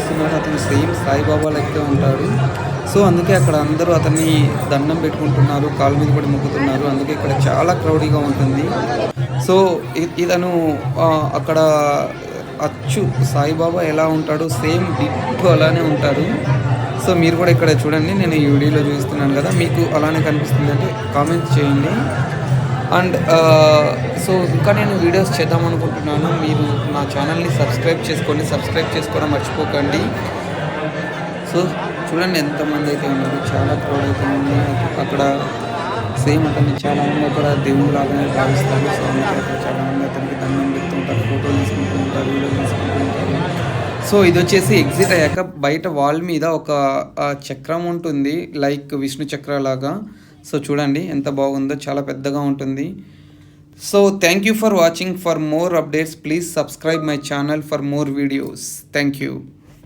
కనిపిస్తున్నాడు అతను సేమ్ సాయిబాబా లెక్కే ఉంటాడు. సో అందుకే అక్కడ అందరూ అతన్ని దండం పెట్టుకుంటున్నారు, కాళ్ళ మీద పడి మొక్కుతున్నారు. అందుకే ఇక్కడ చాలా క్రౌడీగా ఉంటుంది. సో ఇతను అక్కడ అచ్చు సాయిబాబా ఎలా ఉంటాడో సేమ్ డిట్టో అలానే ఉంటాడు. సో మీరు కూడా ఇక్కడ చూడండి, నేను ఈ వీడియోలో చూపిస్తున్నాను కదా, మీకు అలానే కనిపిస్తుంది అంటే కామెంట్ చేయండి. అండ్ సో ఇంకా నేను వీడియోస్ చేద్దాం అనుకుంటున్నాను. మీరు నా ఛానల్ని సబ్స్క్రైబ్ చేసుకోవడం మర్చిపోకండి. సో చూడండి ఎంతమంది అయితే ఉన్నారు, చాలా క్రౌడ్ అయితే ఉంది. అక్కడ సేమ్ అతన్ని చాలామంది అక్కడ దేవుడు లాగానే భావిస్తారు. సో అందుకే అక్కడ చాలామంది అతనికి దండం పెడుతుంటారు, ఫోటోలు తీసుకుంటూ ఉంటారు, వీడియోలు తీసుకుంటూ ఉంటారు. సో ఇది వచ్చేసి ఎగ్జిట్ అయ్యాక బయట వాల్ మీద ఒక చక్రం ఉంటుంది, లైక్ విష్ణు చక్ర లాగా. సో చూడండి ఎంత బాగుందో, చాలా పెద్దగా ఉంటుంది. So thank you for watching. For more updates please subscribe my channel for more videos. Thank you.